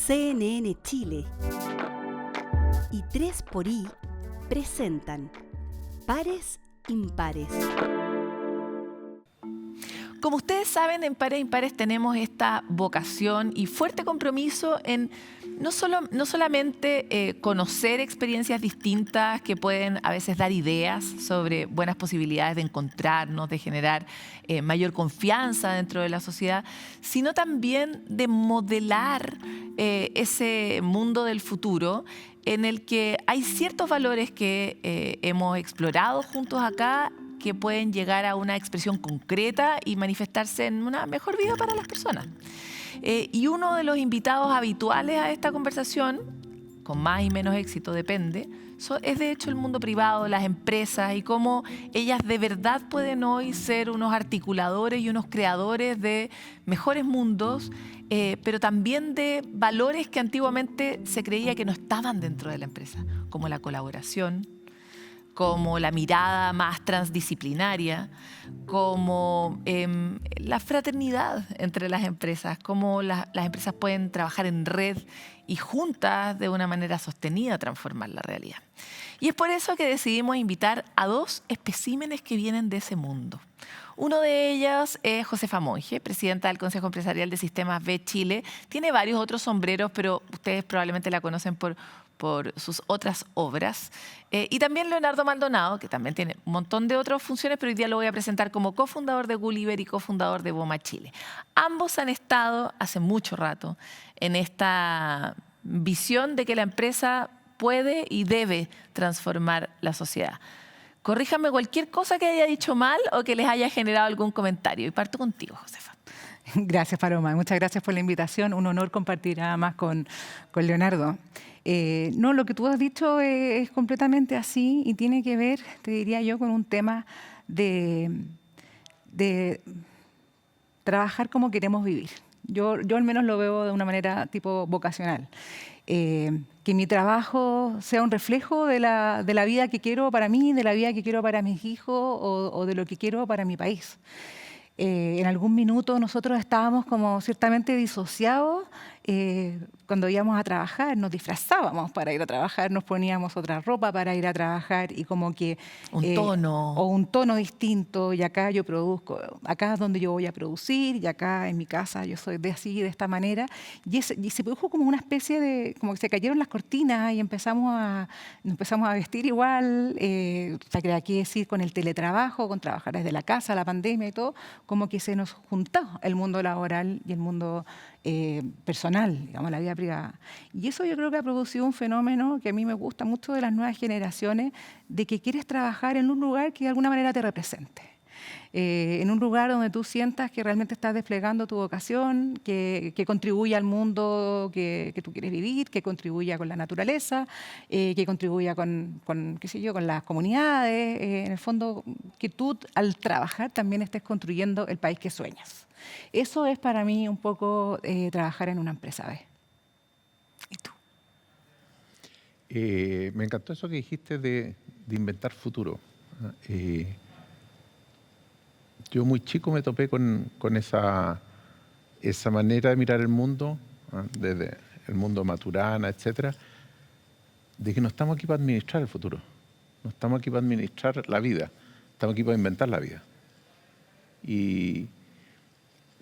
CNN Chile y 3xI presentan Pares Impares. Como ustedes saben, en Pares Impares tenemos esta vocación y fuerte compromiso en no solamente conocer experiencias distintas que pueden a veces dar ideas sobre buenas posibilidades de encontrarnos, de generar mayor confianza dentro de la sociedad, sino también de modelar ese mundo del futuro en el que hay ciertos valores que hemos explorado juntos acá que pueden llegar a una expresión concreta y manifestarse en una mejor vida para las personas. Y uno de los invitados habituales a esta conversación, con más y menos éxito depende, es de hecho el mundo privado, las empresas y cómo ellas de verdad pueden hoy ser unos articuladores y unos creadores de mejores mundos, pero también de valores que antiguamente se creía que no estaban dentro de la empresa, como la colaboración, como la mirada más transdisciplinaria, como la fraternidad entre las empresas, cómo las empresas pueden trabajar en red y juntas de una manera sostenida transformar la realidad. Y es por eso que decidimos invitar a dos especímenes que vienen de ese mundo. Uno de ellos es Josefa Monge, presidenta del Consejo Empresarial de Sistemas B Chile. Tiene varios otros sombreros, pero ustedes probablemente la conocen por sus otras obras. Y también Leonardo Maldonado, que también tiene un montón de otras funciones, pero hoy día lo voy a presentar como cofundador de Gulliver y cofundador de BOMA Chile. Ambos han estado hace mucho rato en esta visión de que la empresa puede y debe transformar la sociedad. Corríjame cualquier cosa que haya dicho mal o que les haya generado algún comentario. Y parto contigo, Josefa. Gracias, Paloma. Muchas gracias por la invitación. Un honor compartir además con Leonardo. No, lo que tú has dicho es completamente así y tiene que ver, te diría yo, con un tema de trabajar como queremos vivir. Yo al menos lo veo de una manera tipo vocacional. Que mi trabajo sea un reflejo de la vida que quiero para mí, de la vida que quiero para mis hijos o de lo que quiero para mi país. En algún minuto nosotros estábamos como ciertamente disociados cuando íbamos a trabajar, nos disfrazábamos para ir a trabajar, nos poníamos otra ropa para ir a trabajar y como que... Un tono. O un tono distinto, y acá yo produzco, acá es donde yo voy a producir, y acá en mi casa yo soy de así, de esta manera. Y se produjo como una especie de, como que se cayeron las cortinas y nos empezamos a vestir igual, para qué decir, con el teletrabajo, con trabajar desde la casa, la pandemia y todo, como que se nos juntó el mundo laboral y el mundo personal, digamos, la vida privada. Y eso yo creo que ha producido un fenómeno que a mí me gusta mucho de las nuevas generaciones, de que quieres trabajar en un lugar que de alguna manera te represente. En un lugar donde tú sientas que realmente estás desplegando tu vocación, que contribuye al mundo que tú quieres vivir, que contribuya con la naturaleza, que contribuya con, qué sé yo, con las comunidades. En el fondo, que tú al trabajar también estés construyendo el país que sueñas. Eso es para mí un poco trabajar en una empresa B. ¿Y tú? Me encantó eso que dijiste de inventar futuro. Yo muy chico me topé con esa manera de mirar el mundo, desde el mundo Maturana, etcétera, de que no estamos aquí para administrar el futuro, no estamos aquí para administrar la vida, estamos aquí para inventar la vida. Y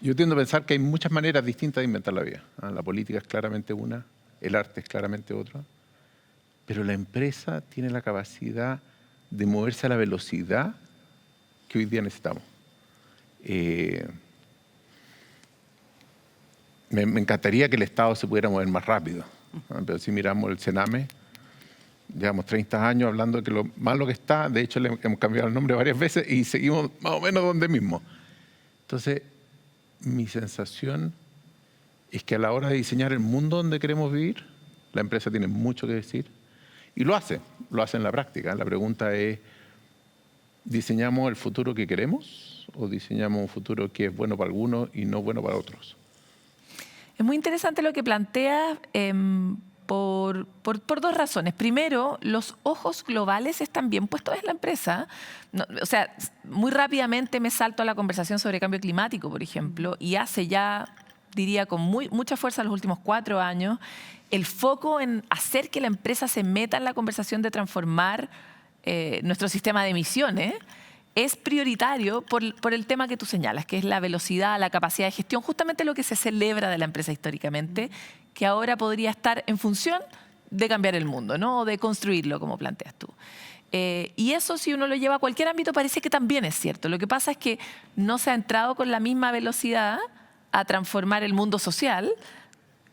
yo tiendo a pensar que hay muchas maneras distintas de inventar la vida. La política es claramente una, el arte es claramente otra, pero la empresa tiene la capacidad de moverse a la velocidad que hoy día necesitamos. Me encantaría que el Estado se pudiera mover más rápido, pero si miramos el Sename, llevamos 30 años hablando de que lo malo que está, de hecho le hemos cambiado el nombre varias veces y seguimos más o menos donde mismo. Entonces, mi sensación es que a la hora de diseñar el mundo donde queremos vivir, la empresa tiene mucho que decir y lo hace en la práctica. La pregunta es, ¿diseñamos el futuro que queremos o diseñamos un futuro que es bueno para algunos y no bueno para otros? Es muy interesante lo que planteas por dos razones. Primero, los ojos globales están bien puestos en la empresa. No, o sea, muy rápidamente me salto a la conversación sobre cambio climático, por ejemplo, y hace ya diría con mucha fuerza en los últimos 4 años, el foco en hacer que la empresa se meta en la conversación de transformar nuestro sistema de emisiones es prioritario por el tema que tú señalas, que es la velocidad, la capacidad de gestión, justamente lo que se celebra de la empresa históricamente, que ahora podría estar en función de cambiar el mundo, ¿no? O de construirlo, como planteas tú. Y eso, si uno lo lleva a cualquier ámbito, parece que también es cierto. Lo que pasa es que no se ha entrado con la misma velocidad a transformar el mundo social,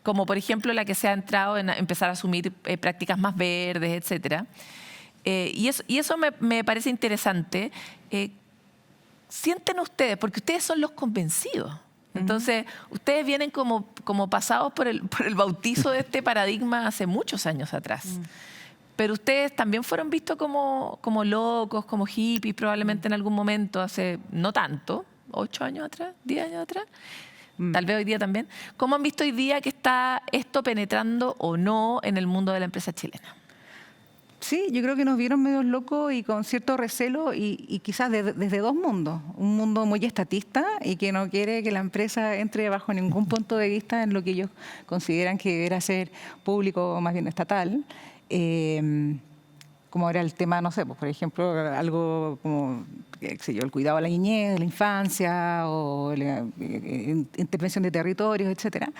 como por ejemplo la que se ha entrado en empezar a asumir prácticas más verdes, etcétera. Y eso me parece interesante. ¿Sienten ustedes? Porque ustedes son los convencidos. Entonces, ustedes vienen como pasados por el bautizo de este paradigma hace muchos años atrás. Pero ustedes también fueron vistos como locos, como hippies, probablemente en algún momento, hace no tanto, 8 años atrás, 10 años atrás. Tal vez hoy día también. ¿Cómo han visto hoy día que está esto penetrando o no en el mundo de la empresa chilena? Sí, yo creo que nos vieron medios locos y con cierto recelo y quizás desde dos mundos. Un mundo muy estatista y que no quiere que la empresa entre bajo ningún punto de vista en lo que ellos consideran que deberá ser público o más bien estatal. Como era el tema, no sé, pues, por ejemplo, algo como, qué sé yo, el cuidado de la niñez, de la infancia o la intervención de territorios, etcétera.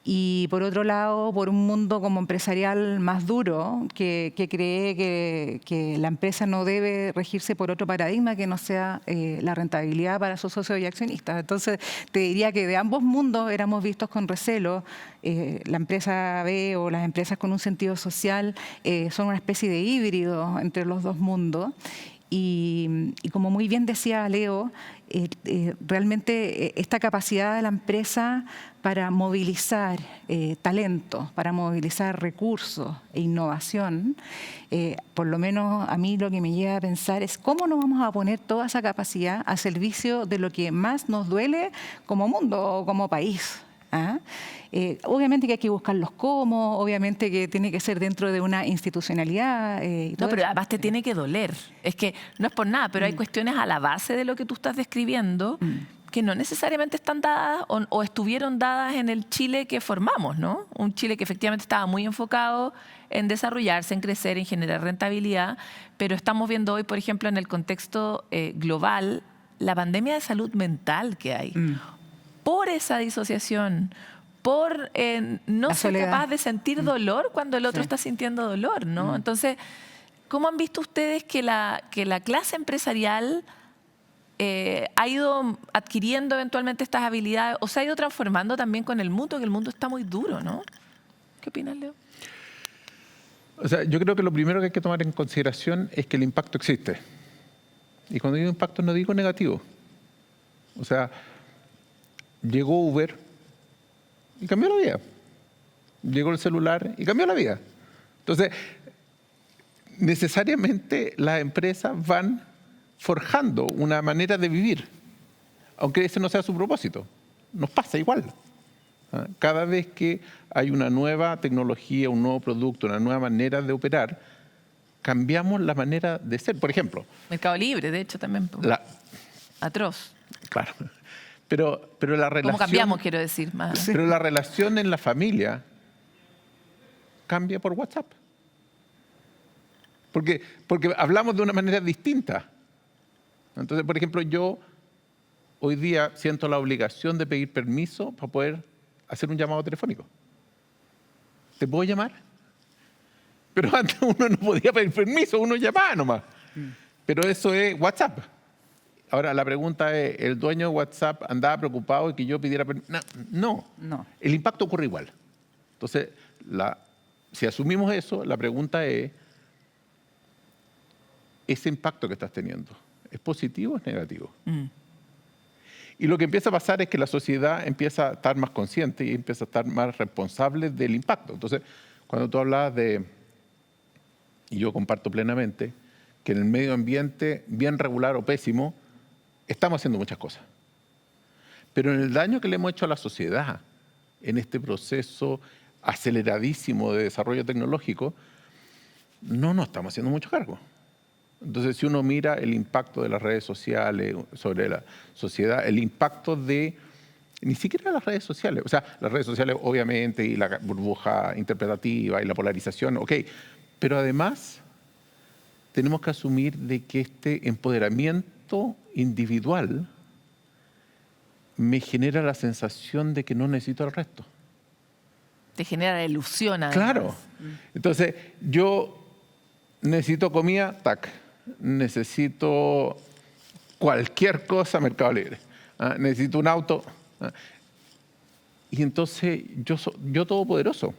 Y por otro lado, por un mundo como empresarial más duro, que cree que la empresa no debe regirse por otro paradigma que no sea la rentabilidad para sus socios y accionistas. Entonces, te diría que de ambos mundos éramos vistos con recelo. La empresa B o las empresas con un sentido social son una especie de híbrido entre los dos mundos. Y como muy bien decía Leo, realmente esta capacidad de la empresa para movilizar talento, para movilizar recursos e innovación, por lo menos a mí lo que me lleva a pensar es cómo nos vamos a poner toda esa capacidad a servicio de lo que más nos duele como mundo o como país. Obviamente que hay que buscar los cómo, obviamente que tiene que ser dentro de una institucionalidad. No, pero además te tiene que doler. Es que no es por nada, pero hay cuestiones a la base de lo que tú estás describiendo que no necesariamente están dadas o estuvieron dadas en el Chile que formamos, ¿no? Un Chile que efectivamente estaba muy enfocado en desarrollarse, en crecer, en generar rentabilidad, pero estamos viendo hoy, por ejemplo, en el contexto global, la pandemia de salud mental que hay. Por esa disociación, por no ser capaz de sentir dolor cuando el otro está sintiendo dolor, ¿no? Entonces, ¿cómo han visto ustedes que la clase empresarial ha ido adquiriendo eventualmente estas habilidades o se ha ido transformando también con el mundo, que el mundo está muy duro, ¿no? ¿Qué opinas, Leo? O sea, yo creo que lo primero que hay que tomar en consideración es que el impacto existe. Y cuando digo impacto no digo negativo. O sea, llegó Uber y cambió la vida. Llegó el celular y cambió la vida. Entonces, necesariamente las empresas van forjando una manera de vivir, aunque ese no sea su propósito. Nos pasa igual. Cada vez que hay una nueva tecnología, un nuevo producto, una nueva manera de operar, cambiamos la manera de ser. Por ejemplo, Mercado Libre, de hecho, también. Atroz. Claro. Pero la relación... ¿Cómo cambiamos, quiero decir? Más. Pero la relación en la familia cambia por WhatsApp. Porque hablamos de una manera distinta. Entonces, por ejemplo, yo hoy día siento la obligación de pedir permiso para poder hacer un llamado telefónico. ¿Te puedo llamar? Pero antes uno no podía pedir permiso, uno llamaba nomás. Pero eso es WhatsApp. Ahora, la pregunta es, ¿el dueño de WhatsApp andaba preocupado y que yo pidiera permiso? No. El impacto ocurre igual. Entonces, si asumimos eso, la pregunta es, ¿ese impacto que estás teniendo es positivo o es negativo? Y lo que empieza a pasar es que la sociedad empieza a estar más consciente y empieza a estar más responsable del impacto. Entonces, cuando tú hablabas y yo comparto plenamente, que en el medio ambiente, bien regular o pésimo, estamos haciendo muchas cosas. Pero en el daño que le hemos hecho a la sociedad, en este proceso aceleradísimo de desarrollo tecnológico, no nos estamos haciendo mucho cargo. Entonces, si uno mira el impacto de las redes sociales sobre la sociedad, el impacto de ni siquiera las redes sociales. O sea, las redes sociales obviamente, y la burbuja interpretativa y la polarización, ok. Pero además tenemos que asumir de que este empoderamiento individual me genera la sensación de que no necesito al resto. Te genera la ilusión, además. Claro. Entonces, yo necesito comida, tac. Necesito cualquier cosa, Mercado Libre. Necesito un auto. Y entonces, yo todopoderoso.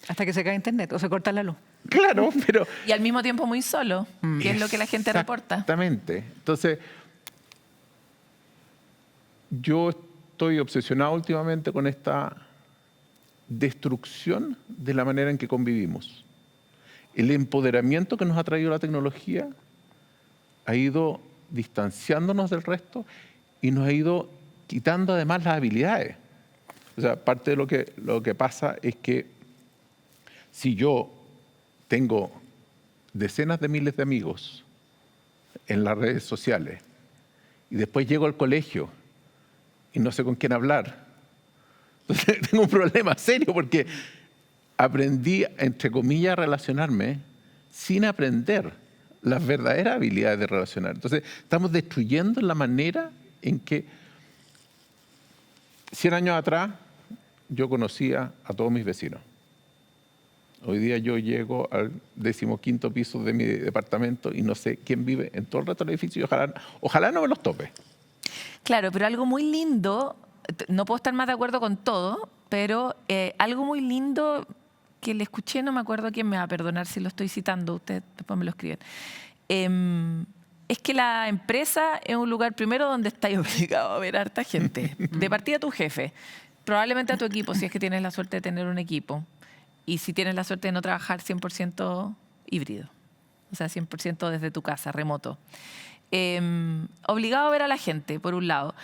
Hasta que se cae internet o se corta la luz. Claro, pero... Y al mismo tiempo muy solo, que es lo que la gente reporta. Exactamente. Entonces, yo estoy obsesionado últimamente con esta destrucción de la manera en que convivimos. El empoderamiento que nos ha traído la tecnología ha ido distanciándonos del resto y nos ha ido quitando además las habilidades. O sea, parte de lo que pasa es que si yo tengo decenas de miles de amigos en las redes sociales y después llego al colegio y no sé con quién hablar, entonces tengo un problema serio porque aprendí, entre comillas, a relacionarme sin aprender las verdaderas habilidades de relacionar. Entonces estamos destruyendo la manera en que 100 años atrás yo conocía a todos mis vecinos. Hoy día yo llego al 15º piso de mi departamento y no sé quién vive en todo el resto del edificio y ojalá no me los tope. Claro, pero algo muy lindo, no puedo estar más de acuerdo con todo, pero algo muy lindo que le escuché, no me acuerdo quién me va a perdonar si lo estoy citando, ustedes después me lo escriben, es que la empresa es un lugar primero donde estás obligado a ver a harta gente. De partida tu jefe, probablemente a tu equipo, si es que tienes la suerte de tener un equipo. Y si tienes la suerte de no trabajar 100% híbrido, o sea, 100% desde tu casa, remoto. Obligado a ver a la gente, por un lado.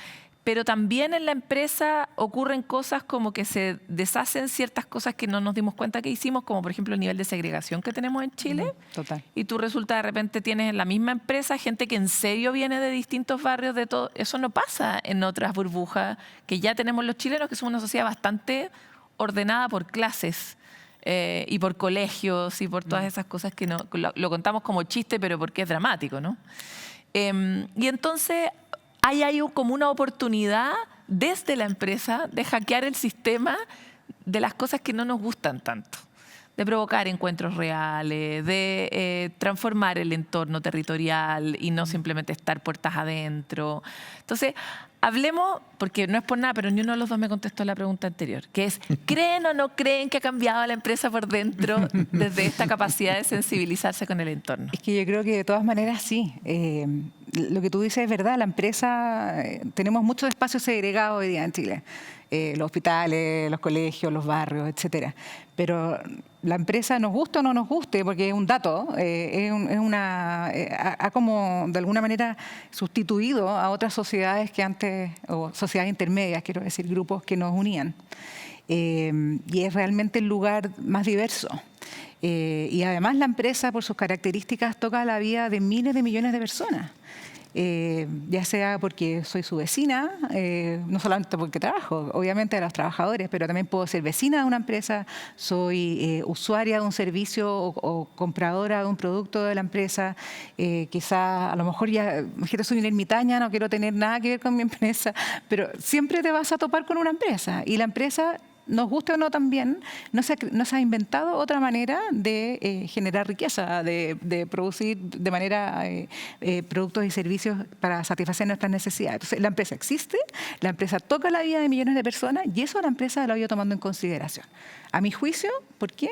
Pero también en la empresa ocurren cosas como que se deshacen ciertas cosas que no nos dimos cuenta que hicimos, como por ejemplo el nivel de segregación que tenemos en Chile. Total. Y tú resulta de repente tienes en la misma empresa gente que en serio viene de distintos barrios, de todo. Eso no pasa en otras burbujas que ya tenemos los chilenos, que somos una sociedad bastante ordenada por clases. Y por colegios y por todas esas cosas que no, lo contamos como chiste, pero porque es dramático, ¿no? Y entonces hay como una oportunidad desde la empresa de hackear el sistema de las cosas que no nos gustan tanto, de provocar encuentros reales, de transformar el entorno territorial y no simplemente estar puertas adentro. Entonces, hablemos, porque no es por nada, pero ni uno de los dos me contestó la pregunta anterior, que es, ¿creen o no creen que ha cambiado la empresa por dentro desde esta capacidad de sensibilizarse con el entorno? Es que yo creo que de todas maneras sí. Lo que tú dices es verdad, la empresa, tenemos muchos espacios segregados hoy día en Chile. Los hospitales, los colegios, los barrios, etcétera. Pero la empresa, nos guste o no nos guste, porque es un dato, ha como de alguna manera sustituido a otras sociedades que antes, o sociedades intermedias, quiero decir, grupos que nos unían. Y es realmente el lugar más diverso. Y además la empresa, por sus características, toca la vida de miles de millones de personas. Ya sea porque soy su vecina, no solamente porque trabajo, obviamente a los trabajadores, pero también puedo ser vecina de una empresa, soy usuaria de un servicio o compradora de un producto de la empresa, quizá a lo mejor ya, imagínate, soy una ermitaña, no quiero tener nada que ver con mi empresa, pero siempre te vas a topar con una empresa y la empresa, nos guste o no también, no se ha inventado otra manera de generar riqueza, de producir de manera productos y servicios para satisfacer nuestras necesidades. Entonces, la empresa existe, la empresa toca la vida de millones de personas y eso la empresa lo ha ido tomando en consideración. A mi juicio, ¿por qué?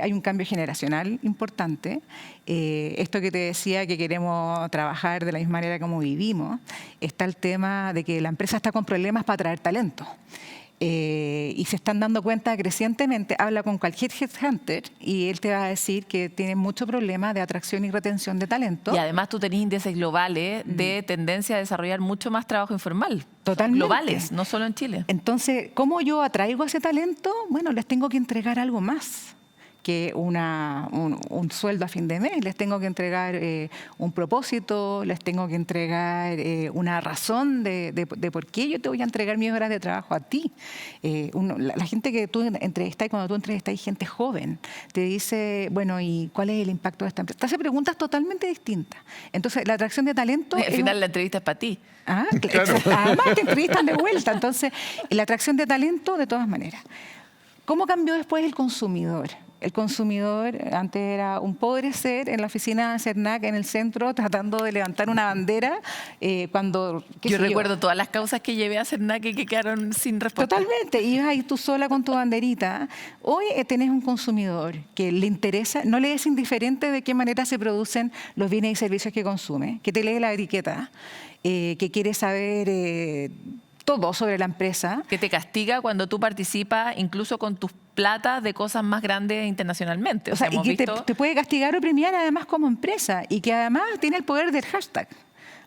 Hay un cambio generacional importante. Esto que te decía, que queremos trabajar de la misma manera como vivimos, está el tema de que la empresa está con problemas para atraer talento. Y se están dando cuenta crecientemente, habla con cualquier headhunter y él te va a decir que tiene mucho problema de atracción y retención de talento. Y además tú tenés índices globales de tendencia a desarrollar mucho más trabajo informal. Totalmente. Globales, no solo en Chile. Entonces, ¿cómo yo atraigo a ese talento? Bueno, les tengo que entregar algo más. que un sueldo a fin de mes, les tengo que entregar un propósito, les tengo que entregar una razón de por qué yo te voy a entregar mis horas de trabajo a ti. La gente que tú entrevistas, cuando tú entrevistas gente joven, te dice, bueno, ¿y cuál es el impacto de esta empresa? Te hace preguntas totalmente distintas. Entonces, la atracción de talento... Al final la entrevista es para ti. Claro. Además te entrevistan de vuelta. Entonces, la atracción de talento, de todas maneras. ¿Cómo cambió después el consumidor? El consumidor antes era un pobre ser en la oficina de CERNAC en el centro tratando de levantar una bandera cuando... Yo recuerdo todas las causas que llevé a CERNAC y que quedaron sin respuesta. Totalmente. Ibas ahí tú sola con tu banderita. Hoy tenés un consumidor que le interesa, no le es indiferente de qué manera se producen los bienes y servicios que consume, que te lee la etiqueta, que quiere saber... todo sobre la empresa. Que te castiga cuando tú participas, incluso con tus plata, de cosas más grandes internacionalmente. O sea, y que te puede castigar o premiar además como empresa y que además tiene el poder del hashtag.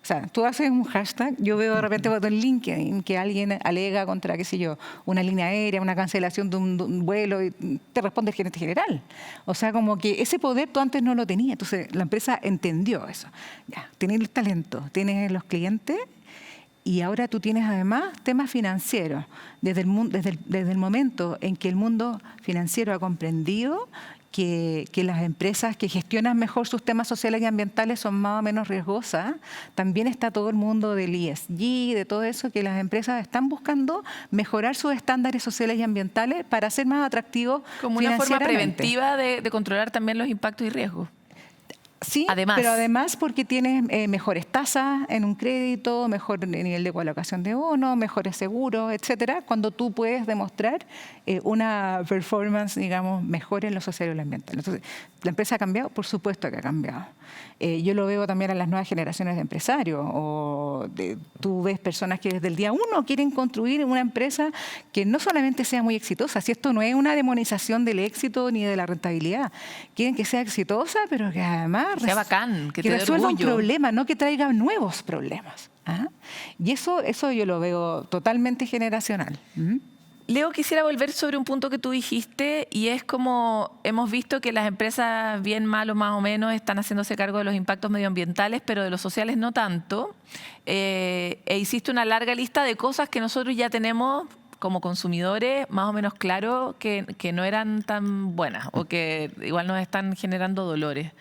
O sea, tú haces un hashtag, yo veo de repente en LinkedIn que alguien alega contra, qué sé yo, una línea aérea, una cancelación de un vuelo y te responde el gerente general. O sea, como que ese poder tú antes no lo tenías. Entonces, la empresa entendió eso. Ya, tienes el talento, tienes los clientes. Y ahora tú tienes además temas financieros. Desde el momento en que el mundo financiero ha comprendido que las empresas que gestionan mejor sus temas sociales y ambientales son más o menos riesgosas, también está todo el mundo del ESG, de todo eso, que las empresas están buscando mejorar sus estándares sociales y ambientales para ser más atractivos como una forma financieramente. preventiva de controlar también los impactos y riesgos. Sí, pero además porque tienes mejores tasas en un crédito, mejor nivel de colocación de bono, mejores seguros, etcétera, cuando tú puedes demostrar una performance, digamos, mejor en lo social y lo ambiental. Entonces, ¿la empresa ha cambiado? Por supuesto que ha cambiado. Yo lo veo también en las nuevas generaciones de empresarios. Tú ves personas que desde el día uno quieren construir una empresa que no solamente sea muy exitosa, si esto no es una demonización del éxito ni de la rentabilidad, quieren que sea exitosa, pero que además sea bacán, que te dé resuelva un orgullo. problema, no que traiga nuevos problemas. ¿Ah? Y eso yo lo veo totalmente generacional. Leo, quisiera volver sobre un punto que tú dijiste y es como hemos visto que las empresas bien mal o más o menos están haciéndose cargo de los impactos medioambientales, pero de los sociales no tanto. E hiciste una larga lista de cosas que nosotros ya tenemos como consumidores más o menos claro que no eran tan buenas o que igual nos están generando dolores.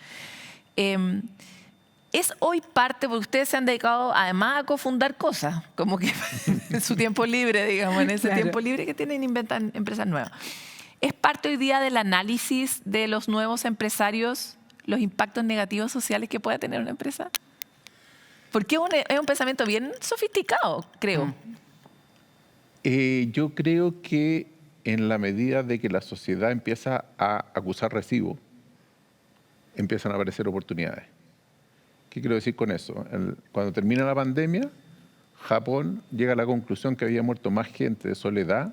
Es hoy parte, porque ustedes se han dedicado además a cofundar cosas, como que en su tiempo libre, digamos, en ese tiempo libre que tienen, inventan empresas nuevas. ¿Es parte hoy día del análisis de los nuevos empresarios los impactos negativos sociales que pueda tener una empresa? Porque es un pensamiento bien sofisticado, creo. Yo creo que en la medida de que la sociedad empieza a acusar recibo, empiezan a aparecer oportunidades. ¿Qué quiero decir con eso? Cuando termina la pandemia, Japón llega a la conclusión que había muerto más gente de soledad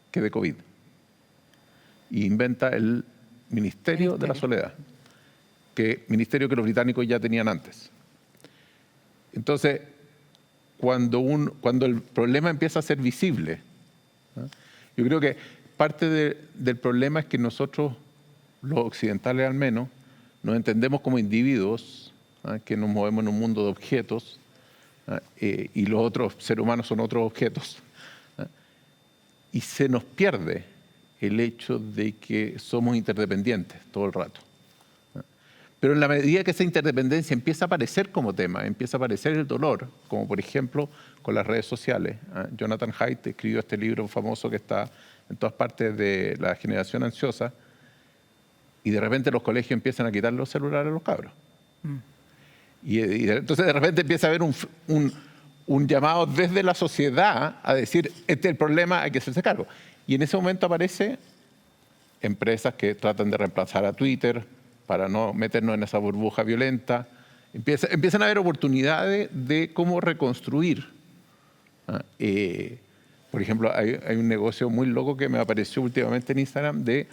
que de COVID. Y inventa el Ministerio de la Soledad, ministerio que los británicos ya tenían antes. Entonces, cuando el problema empieza a ser visible, ¿no? Yo creo que parte del problema es que nosotros, los occidentales al menos, nos entendemos como individuos, que nos movemos en un mundo de objetos, y los otros seres humanos son otros objetos. Y se nos pierde el hecho de que somos interdependientes todo el rato. Pero en la medida que esa interdependencia empieza a aparecer como tema, empieza a aparecer el dolor, como por ejemplo con las redes sociales. Jonathan Haidt escribió este libro famoso que está en todas partes de La generación ansiosa, y de repente los colegios empiezan a quitar los celulares a los cabros. Y entonces de repente empieza a haber un llamado desde la sociedad a decir, este es el problema, hay que hacerse cargo. Y en ese momento aparecen empresas que tratan de reemplazar a Twitter para no meternos en esa burbuja violenta. Empiezan a haber oportunidades de cómo reconstruir. Por ejemplo, hay un negocio muy loco que me apareció últimamente en Instagram de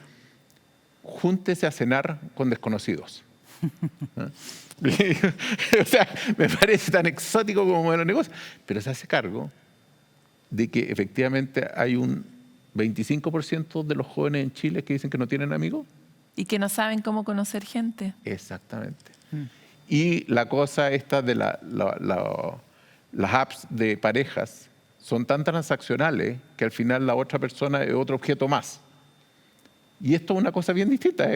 júntese a cenar con desconocidos. O sea, me parece tan exótico como modelo de negocio, pero se hace cargo de que efectivamente hay un 25% de los jóvenes en Chile que dicen que no tienen amigos. Y que no saben cómo conocer gente. Exactamente. Y la cosa esta de las apps de parejas son tan transaccionales que al final la otra persona es otro objeto más. Y esto es una cosa bien distinta.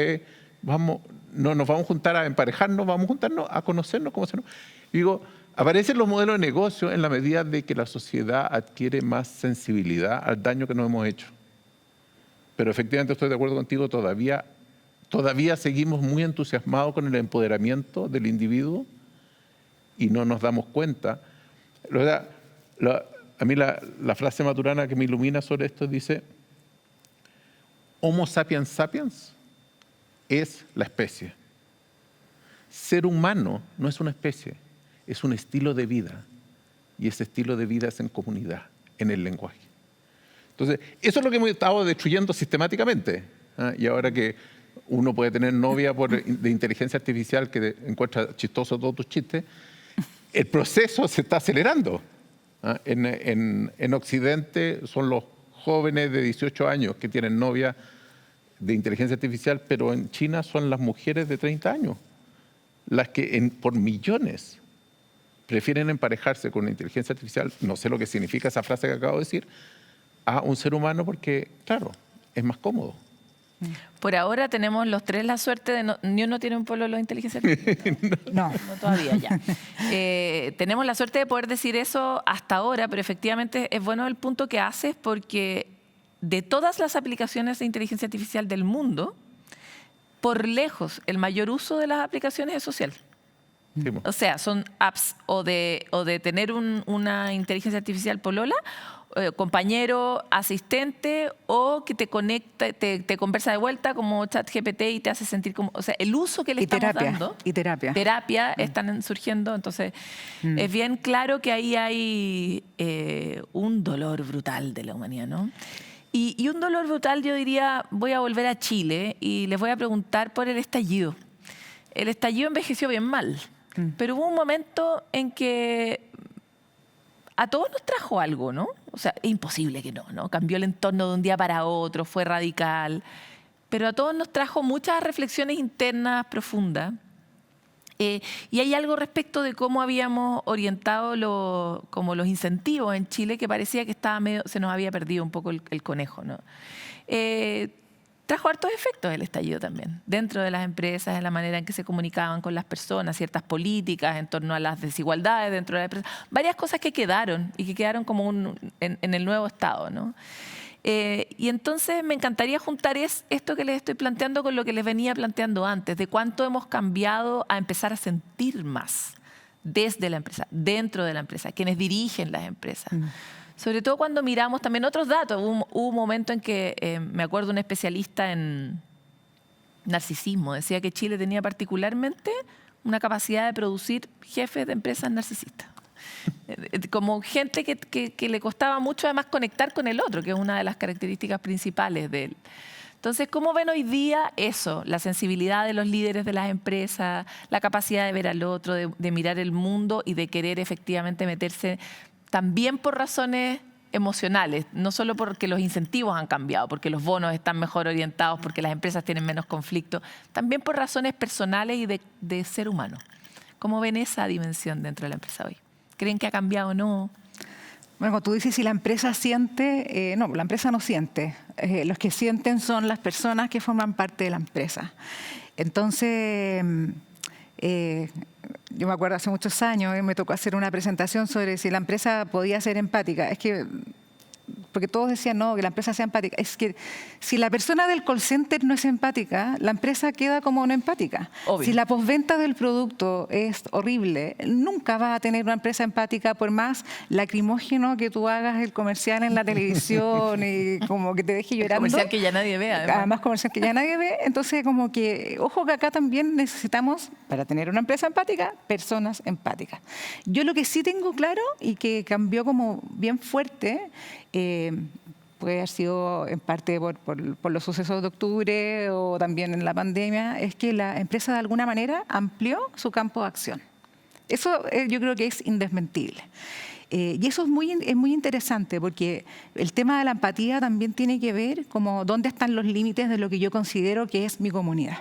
No nos vamos a juntar a emparejarnos, vamos a juntarnos a conocernos, Digo, aparecen los modelos de negocio en la medida de que la sociedad adquiere más sensibilidad al daño que nos hemos hecho. Pero efectivamente estoy de acuerdo contigo, todavía seguimos muy entusiasmados con el empoderamiento del individuo y no nos damos cuenta. A mí la frase maturana que me ilumina sobre esto dice: Homo sapiens sapiens es la especie. Ser humano no es una especie, es un estilo de vida. Y ese estilo de vida es en comunidad, en el lenguaje. Entonces, eso es lo que hemos estado destruyendo sistemáticamente. Y ahora que uno puede tener novia de inteligencia artificial que encuentra chistoso todos tus chistes, el proceso se está acelerando. En Occidente son los jóvenes de 18 años que tienen novia de inteligencia artificial, pero en China son las mujeres de 30 años las que por millones prefieren emparejarse con la inteligencia artificial, no sé lo que significa esa frase que acabo de decir, a un ser humano porque, claro, es más cómodo. Por ahora tenemos los tres la suerte de ni uno tiene un pololo de inteligencia artificial. No. No todavía ya. Tenemos la suerte de poder decir eso hasta ahora, pero efectivamente es bueno el punto que haces porque de todas las aplicaciones de inteligencia artificial del mundo, por lejos el mayor uso de las aplicaciones es social. Sí, O sea, son apps o de tener una inteligencia artificial polola, compañero, asistente, o que te conecta, te conversa de vuelta como ChatGPT y te hace sentir como... O sea, el uso que le estamos dando... Y terapia. Terapia están surgiendo, entonces es bien claro que ahí hay un dolor brutal de la humanidad, ¿no? Y un dolor brutal, yo diría, voy a volver a Chile y les voy a preguntar por el estallido. El estallido envejeció bien mal, pero hubo un momento en que a todos nos trajo algo, ¿no? O sea, es imposible que no. Cambió el entorno de un día para otro, fue radical, pero a todos nos trajo muchas reflexiones internas profundas. Y hay algo respecto de cómo habíamos orientado como los incentivos en Chile que parecía que se nos había perdido un poco el conejo, ¿no? Trajo hartos efectos el estallido también, dentro de las empresas, en la manera en que se comunicaban con las personas, ciertas políticas en torno a las desigualdades dentro de la empresa, varias cosas que quedaron y que quedaron como en el nuevo estado, ¿no? Y entonces me encantaría juntar esto que les estoy planteando con lo que les venía planteando antes, de cuánto hemos cambiado a empezar a sentir más desde la empresa, dentro de la empresa, quienes dirigen las empresas. Sobre todo cuando miramos también otros datos. Hubo un momento en que me acuerdo un especialista en narcisismo decía que Chile tenía particularmente una capacidad de producir jefes de empresas narcisistas. Como gente que le costaba mucho además conectar con el otro, que es una de las características principales de él. Entonces, ¿cómo ven hoy día eso? La sensibilidad de los líderes de las empresas, la capacidad de ver al otro, de mirar el mundo y de querer efectivamente meterse también por razones emocionales, no solo porque los incentivos han cambiado, porque los bonos están mejor orientados, porque las empresas tienen menos conflicto, también por razones personales y de ser humano. ¿Cómo ven esa dimensión dentro de la empresa hoy? ¿Creen que ha cambiado o no? Bueno, tú dices si la empresa siente, no, la empresa no siente. Los que sienten son las personas que forman parte de la empresa. Entonces, yo me acuerdo hace muchos años, me tocó hacer una presentación sobre si la empresa podía ser empática. Es que, porque todos decían, no, que la empresa sea empática. Es que si la persona del call center no es empática, la empresa queda como no empática. Obvio. Si la postventa del producto es horrible, nunca vas a tener una empresa empática por más lacrimógeno que tú hagas el comercial en la televisión y como que te deje llorando. Comercial que ya nadie ve, Además, comercial que ya nadie ve. Entonces, como que, ojo que acá también necesitamos, para tener una empresa empática, personas empáticas. Yo lo que sí tengo claro y que cambió como bien fuerte, puede haber sido en parte por los sucesos de octubre o también en la pandemia, es que la empresa de alguna manera amplió su campo de acción. Eso yo creo que es indesmentible. Y eso es muy interesante porque el tema de la empatía también tiene que ver como dónde están los límites de lo que yo considero que es mi comunidad.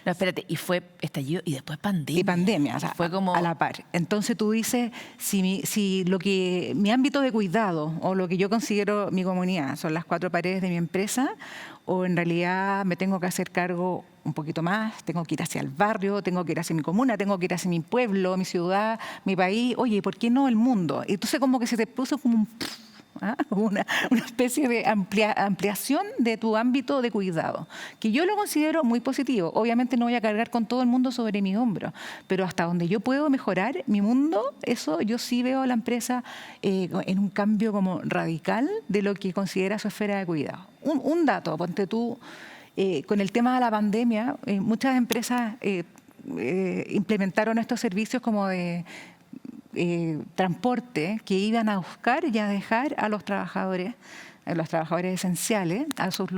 No, espérate, y fue estallido y después pandemia. Y pandemia, o sea, fue como a la par. Entonces tú dices, si lo que mi ámbito de cuidado o lo que yo considero mi comunidad son las 4 paredes de mi empresa, o en realidad me tengo que hacer cargo un poquito más, tengo que ir hacia el barrio, tengo que ir hacia mi comuna, tengo que ir hacia mi pueblo, mi ciudad, mi país, oye, ¿por qué no el mundo? Entonces como que se te puso como un... como una especie de ampliación de tu ámbito de cuidado, que yo lo considero muy positivo. Obviamente no voy a cargar con todo el mundo sobre mi hombro, pero hasta donde yo puedo mejorar mi mundo, eso yo sí veo a la empresa en un cambio como radical de lo que considera su esfera de cuidado. Un dato, ponte tú, con el tema de la pandemia, muchas empresas implementaron estos servicios como de transporte que iban a buscar y a dejar a los trabajadores esenciales a sus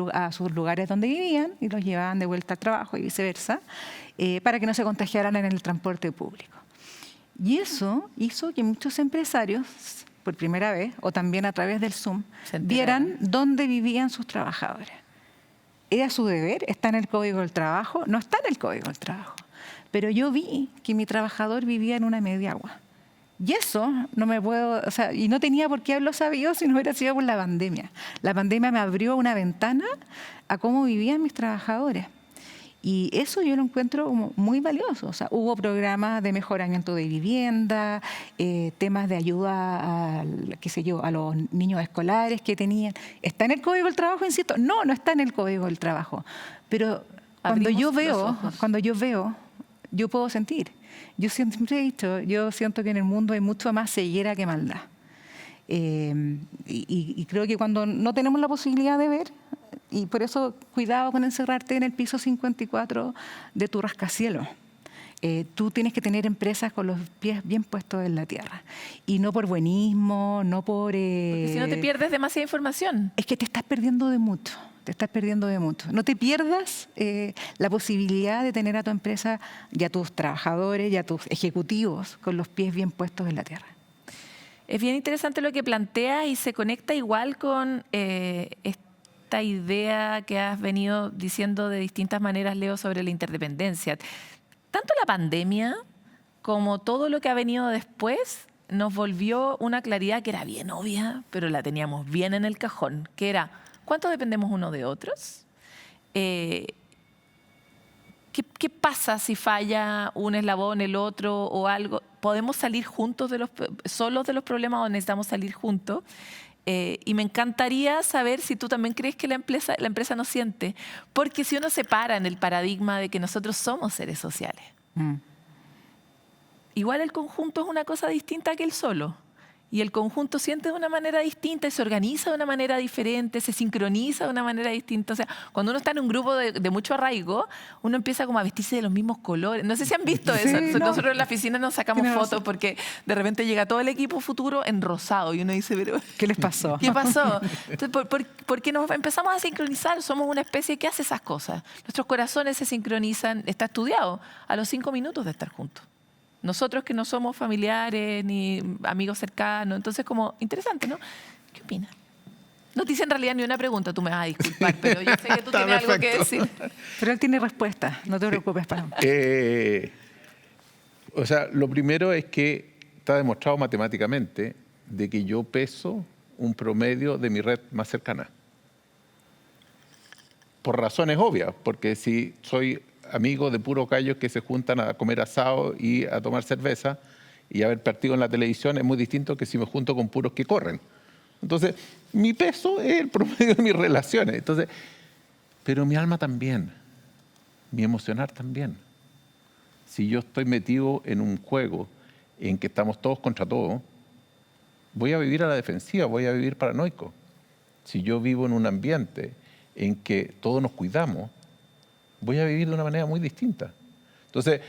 lugares donde vivían y los llevaban de vuelta al trabajo y viceversa, para que no se contagiaran en el transporte público. Y eso hizo que muchos empresarios, por primera vez, o también a través del Zoom, vieran dónde vivían sus trabajadores. ¿Era su deber? ¿Está en el Código del Trabajo? No está en el Código del Trabajo. Pero yo vi que mi trabajador vivía en una mediagua. Y eso no me puedo, o sea, y no tenía por qué haberlo sabido si no hubiera sido por la pandemia. La pandemia me abrió una ventana a cómo vivían mis trabajadores. Y eso yo lo encuentro como muy valioso. O sea, hubo programas de mejoramiento de vivienda, temas de ayuda a, qué sé yo, a los niños escolares que tenían. ¿Está en el Código del Trabajo, insisto? No, no está en el Código del Trabajo. Pero cuando yo veo, yo puedo sentir. Yo siempre he dicho, yo siento que en el mundo hay mucho más ceguera que maldad. Y creo que cuando no tenemos la posibilidad de ver, y por eso cuidado con encerrarte en el piso 54 de tu rascacielos. Tú tienes que tener empresas con los pies bien puestos en la tierra. Y no por buenismo, no por... Porque si no te pierdes demasiada información. Es que te estás perdiendo de mucho. Te estás perdiendo de mucho. No te pierdas la posibilidad de tener a tu empresa y a tus trabajadores y a tus ejecutivos con los pies bien puestos en la tierra. Es bien interesante lo que planteas y se conecta igual con esta idea que has venido diciendo de distintas maneras, Leo, sobre la interdependencia. Tanto la pandemia como todo lo que ha venido después nos volvió una claridad que era bien obvia, pero la teníamos bien en el cajón, que era ¿cuánto dependemos uno de otros? ¿Qué pasa si falla un eslabón, el otro o algo? ¿Podemos salir juntos solos de los problemas o necesitamos salir juntos? Y me encantaría saber si tú también crees que la empresa no siente. Porque si uno se para en el paradigma de que nosotros somos seres sociales, igual el conjunto es una cosa distinta que el solo. Y el conjunto siente de una manera distinta y se organiza de una manera diferente, se sincroniza de una manera distinta. O sea, cuando uno está en un grupo de mucho arraigo, uno empieza como a vestirse de los mismos colores. No sé si han visto eso. Sí, no. Nosotros en la oficina nos sacamos fotos porque de repente llega todo el equipo futuro en rosado y uno dice, pero ¿qué les pasó? ¿qué pasó? Entonces, porque nos empezamos a sincronizar. Somos una especie que hace esas cosas. Nuestros corazones se sincronizan, está estudiado, a los 5 minutos de estar juntos. Nosotros que no somos familiares ni amigos cercanos. Entonces, como interesante, ¿no? ¿Qué opinas? No te hice en realidad ni una pregunta, tú me vas a disculpar, pero yo sé que tú tienes algo que decir. Pero él tiene respuesta, no te preocupes, Pam. O sea, lo primero es que está demostrado matemáticamente de que yo peso un promedio de mi red más cercana. Por razones obvias, porque si soy amigos de puros gallos que se juntan a comer asado y a tomar cerveza y a ver partido en la televisión, es muy distinto que si me junto con puros que corren. Entonces, mi peso es el promedio de mis relaciones. Entonces, pero mi alma también, mi emocionar también. Si yo estoy metido en un juego en que estamos todos contra todos, voy a vivir a la defensiva, voy a vivir paranoico. Si yo vivo en un ambiente en que todos nos cuidamos, voy a vivir de una manera muy distinta. Entonces,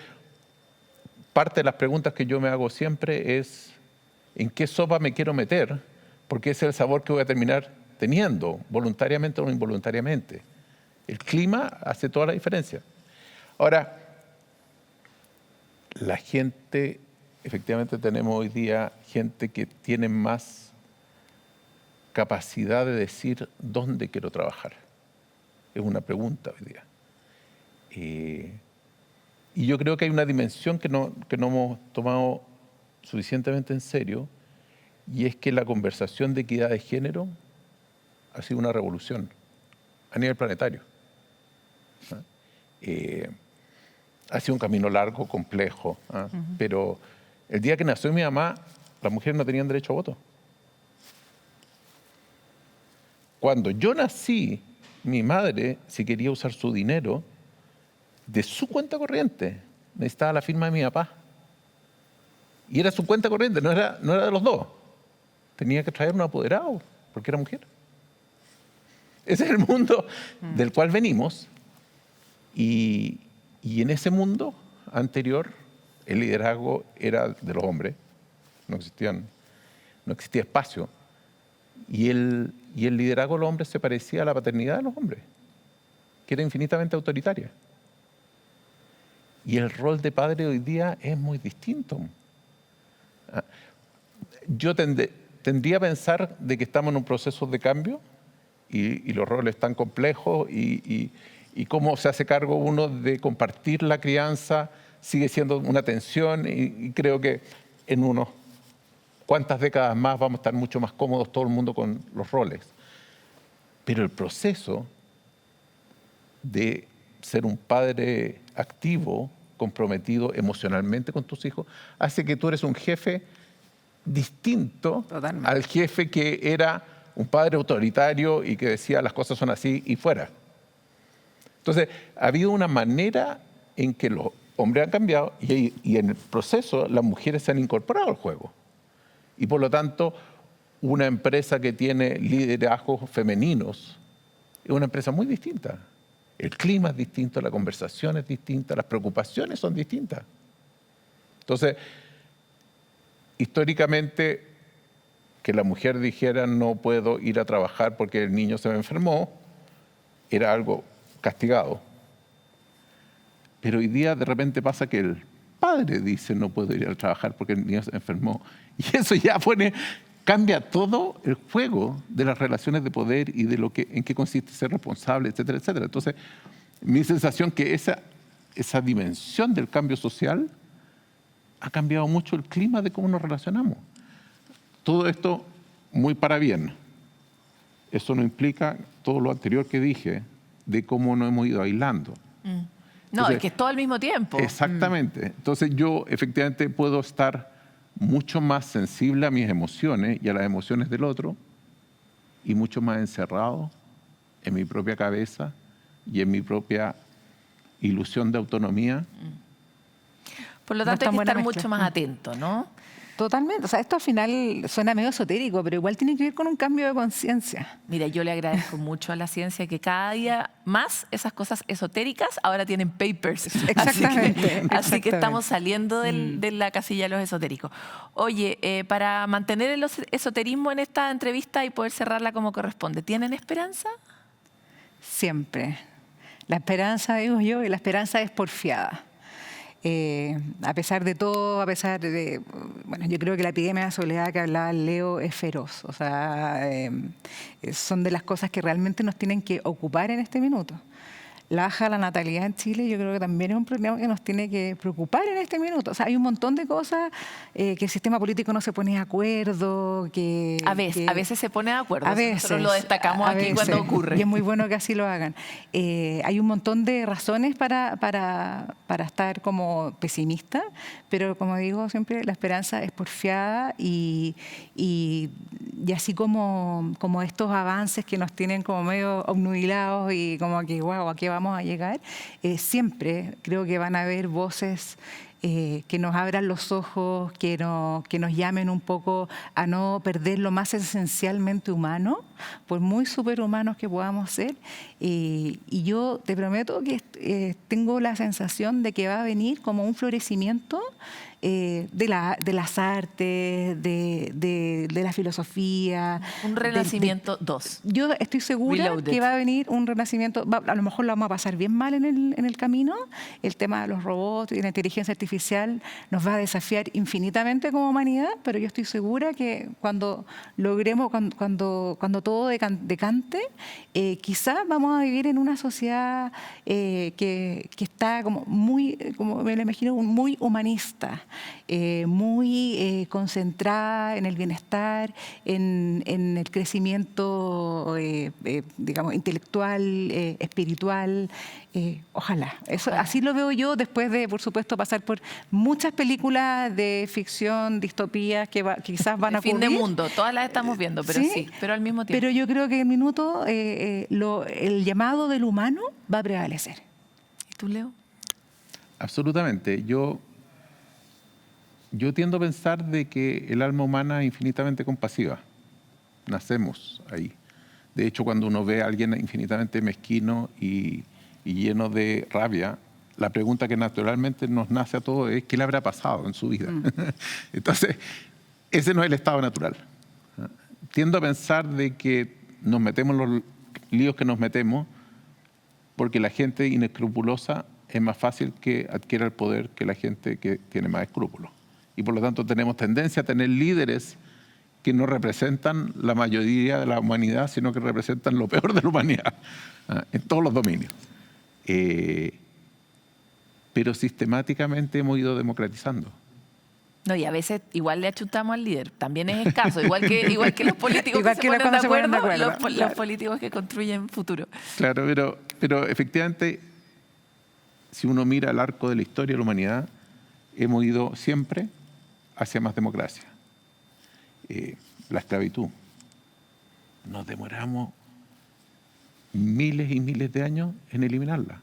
parte de las preguntas que yo me hago siempre es ¿en qué sopa me quiero meter? Porque ese es el sabor que voy a terminar teniendo, voluntariamente o involuntariamente. El clima hace toda la diferencia. Ahora, la gente efectivamente tenemos hoy día gente que tiene más capacidad de decir dónde quiero trabajar. Es una pregunta hoy día. Y yo creo que hay una dimensión que no hemos tomado suficientemente en serio, y es que la conversación de equidad de género ha sido una revolución a nivel planetario. Ha sido un camino largo, complejo, pero el día que nació mi mamá, las mujeres no tenían derecho a voto. Cuando yo nací, mi madre, si quería usar su dinero de su cuenta corriente, necesitaba la firma de mi papá. Y era su cuenta corriente, no era de los dos. Tenía que traer un apoderado, porque era mujer. Ese es el mundo del cual venimos. Y en ese mundo anterior, el liderazgo era de los hombres. No existía espacio. Y el liderazgo de los hombres se parecía a la paternidad de los hombres, que era infinitamente autoritaria. Y el rol de padre hoy día es muy distinto. Yo tendría a pensar de que estamos en un proceso de cambio y los roles tan complejos y cómo se hace cargo uno de compartir la crianza sigue siendo una tensión, y creo que en unos cuantas décadas más vamos a estar mucho más cómodos todo el mundo con los roles. Pero el proceso de ser un padre activo, comprometido emocionalmente con tus hijos, hace que tú eres un jefe distinto Totalmente. al jefe que era un padre autoritario y que decía las cosas son así y fuera. Entonces, ha habido una manera en que los hombres han cambiado y en el proceso las mujeres se han incorporado al juego. Y por lo tanto, una empresa que tiene liderazgos femeninos es una empresa muy distinta. El clima es distinto, la conversación es distinta, las preocupaciones son distintas. Entonces, históricamente, que la mujer dijera no puedo ir a trabajar porque el niño se me enfermó, era algo castigado. Pero hoy día de repente pasa que el padre dice no puedo ir a trabajar porque el niño se enfermó. Y eso ya cambia todo el juego de las relaciones de poder y de en qué consiste ser responsable, etcétera, etcétera. Entonces, mi sensación es que esa dimensión del cambio social ha cambiado mucho el clima de cómo nos relacionamos. Todo esto muy para bien. Eso no implica todo lo anterior que dije de cómo nos hemos ido aislando. No, Entonces, es que es todo al mismo tiempo. Exactamente. Entonces yo efectivamente puedo estar mucho más sensible a mis emociones y a las emociones del otro y mucho más encerrado en mi propia cabeza y en mi propia ilusión de autonomía. Por lo No es tanto, hay tan que buena estar mezcla. mucho más atento, ¿no? Totalmente. O sea, esto al final suena medio esotérico, pero igual tiene que ver con un cambio de conciencia. Mira, yo le agradezco mucho a la ciencia que cada día más esas cosas esotéricas ahora tienen papers. Exactamente, Así que exactamente. estamos saliendo de la casilla de los esotéricos. Oye, para mantener el esoterismo en esta entrevista y poder cerrarla como corresponde, ¿tienen esperanza? Siempre. La esperanza, digo yo, y la esperanza es porfiada. A pesar de todo, a pesar de... Bueno, yo creo que la epidemia de soledad que hablaba Leo es feroz. O sea, son de las cosas que realmente nos tienen que ocupar en este minuto. La baja de la natalidad en Chile yo creo que también es un problema que nos tiene que preocupar en este minuto. O sea, hay un montón de cosas que el sistema político no se pone de acuerdo, que... A veces se pone de acuerdo. A veces, Nosotros lo destacamos a aquí veces, cuando ocurre. y es muy bueno que así lo hagan. Hay un montón de razones para estar como pesimista, pero como digo siempre, la esperanza es porfiada y así como estos avances que nos tienen como medio obnubilados y como que, wow, ¿a qué vamos a llegar? Siempre creo que van a haber voces que nos abran los ojos, que nos llamen un poco a no perder lo más esencialmente humano, por muy superhumanos que podamos ser. Y yo te prometo que tengo la sensación de que va a venir como un florecimiento de las artes, de la filosofía. Un renacimiento 2. Yo estoy segura Reloaded. que va a venir un renacimiento, a lo mejor lo vamos a pasar bien mal en el camino. El tema de los robots y la inteligencia artificial nos va a desafiar infinitamente como humanidad, pero yo estoy segura que cuando logremos, cuando todo decante, quizás vamos a vivir en una sociedad que está como me lo imagino, muy humanista, muy concentrada en el bienestar, en el crecimiento, digamos, intelectual, espiritual. Ojalá. Así lo veo yo después de, por supuesto, pasar por muchas películas de ficción, distopías que quizás van a ocurrir. Fin de mundo, todas las estamos viendo, pero sí, pero al mismo tiempo. Pero yo creo que en minuto el llamado del humano va a prevalecer. ¿Y tú, Leo? Absolutamente. Yo tiendo a pensar de que el alma humana es infinitamente compasiva. Nacemos ahí. De hecho, cuando uno ve a alguien infinitamente mezquino y lleno de rabia, la pregunta que naturalmente nos nace a todos es ¿qué le habrá pasado en su vida? Entonces, ese no es el estado natural. Tiendo a pensar de que nos metemos en los líos que nos metemos porque la gente inescrupulosa es más fácil que adquiera el poder que la gente que tiene más escrúpulos. Y por lo tanto tenemos tendencia a tener líderes que no representan la mayoría de la humanidad, sino que representan lo peor de la humanidad, en todos los dominios. Pero sistemáticamente hemos ido democratizando. No, y a veces igual le achuntamos al líder. También es escaso, igual que los políticos Igual que que se ponen cuando de se ponen de acuerdo, acuerdo, los políticos que construyen futuro. Claro, pero efectivamente, si uno mira el arco de la historia de la humanidad, hemos ido siempre hacia más democracia. La esclavitud. Nos demoramos miles y miles de años en eliminarla.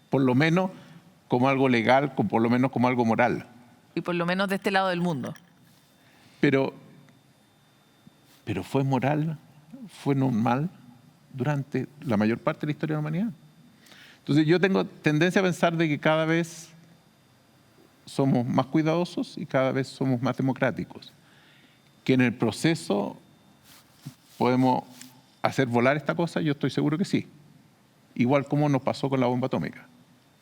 Por lo menos como algo legal, por lo menos como algo moral. Y por lo menos de este lado del mundo. Pero fue moral, fue normal durante la mayor parte de la historia de la humanidad. Entonces yo tengo tendencia a pensar de que cada vez somos más cuidadosos y cada vez somos más democráticos. Que en el proceso podemos hacer volar esta cosa, yo estoy seguro que sí. Igual como nos pasó con la bomba atómica.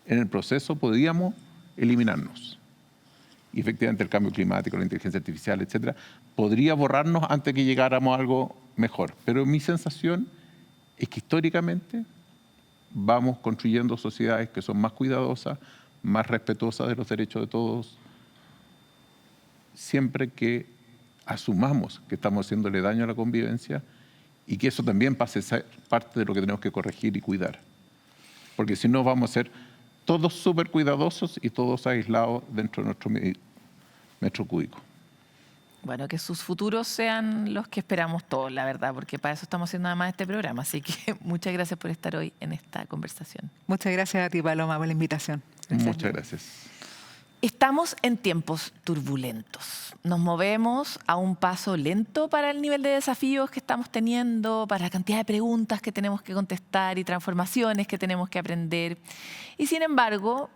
En el proceso podíamos eliminarnos. Y efectivamente el cambio climático, la inteligencia artificial, etcétera, podría borrarnos antes que llegáramos a algo mejor. Pero mi sensación es que históricamente vamos construyendo sociedades que son más cuidadosas, más respetuosas de los derechos de todos, siempre que asumamos que estamos haciéndole daño a la convivencia y que eso también pase a ser parte de lo que tenemos que corregir y cuidar. Porque si no vamos a ser todos súper cuidadosos y todos aislados dentro de nuestro metro cúbico. Bueno, que sus futuros sean los que esperamos todos, la verdad, porque para eso estamos haciendo nada más este programa. Así que muchas gracias por estar hoy en esta conversación. Muchas gracias a ti, Paloma, por la invitación. Muchas gracias. Estamos en tiempos turbulentos. Nos movemos a un paso lento para el nivel de desafíos que estamos teniendo, para la cantidad de preguntas que tenemos que contestar y transformaciones que tenemos que aprender. Y sin embargo,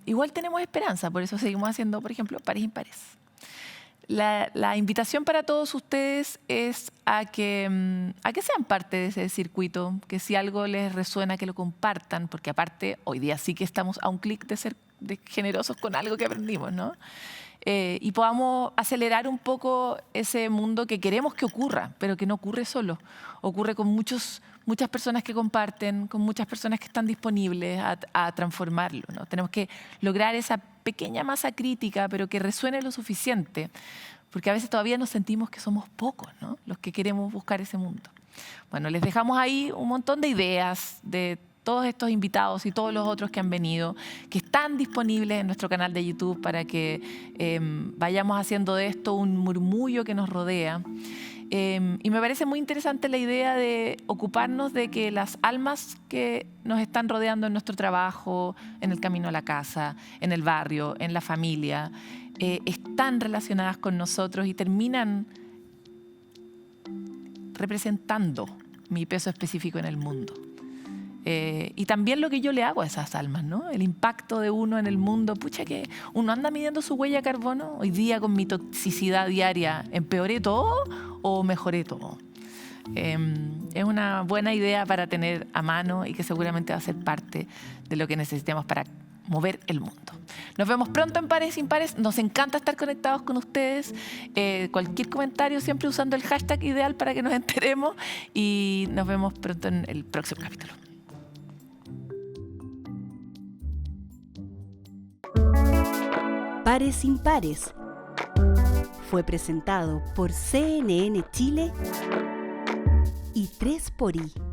igual tenemos esperanza, por eso seguimos haciendo, por ejemplo, Pares Impares. La invitación para todos ustedes es a que sean parte de ese circuito, que si algo les resuena, que lo compartan, porque aparte hoy día sí que estamos a un clic de ser generosos con algo que aprendimos, ¿no? Y podamos acelerar un poco ese mundo que queremos que ocurra, pero que no ocurre solo. Ocurre con muchas personas que comparten, con muchas personas que están disponibles a transformarlo, ¿no? Tenemos que lograr esa pequeña masa crítica, pero que resuene lo suficiente, porque a veces todavía nos sentimos que somos pocos, ¿no?, los que queremos buscar ese mundo. Bueno, les dejamos ahí un montón de ideas de todos estos invitados y todos los otros que han venido, que están disponibles en nuestro canal de YouTube para que vayamos haciendo de esto un murmullo que nos rodea. Y me parece muy interesante la idea de ocuparnos de que las almas que nos están rodeando en nuestro trabajo, en el camino a la casa, en el barrio, en la familia, están relacionadas con nosotros y terminan representando mi peso específico en el mundo. Y también lo que yo le hago a esas almas, ¿no? El impacto de uno en el mundo. Pucha, que uno anda midiendo su huella de carbono. Hoy día con mi toxicidad diaria, ¿empeoré todo o mejoré todo? Es una buena idea para tener a mano y que seguramente va a ser parte de lo que necesitamos para mover el mundo. Nos vemos pronto en Pares Impares. Nos encanta estar conectados con ustedes. Cualquier comentario siempre usando el hashtag ideal para que nos enteremos, y nos vemos pronto en el próximo capítulo. Pares Impares fue presentado por CNN Chile y 3xI.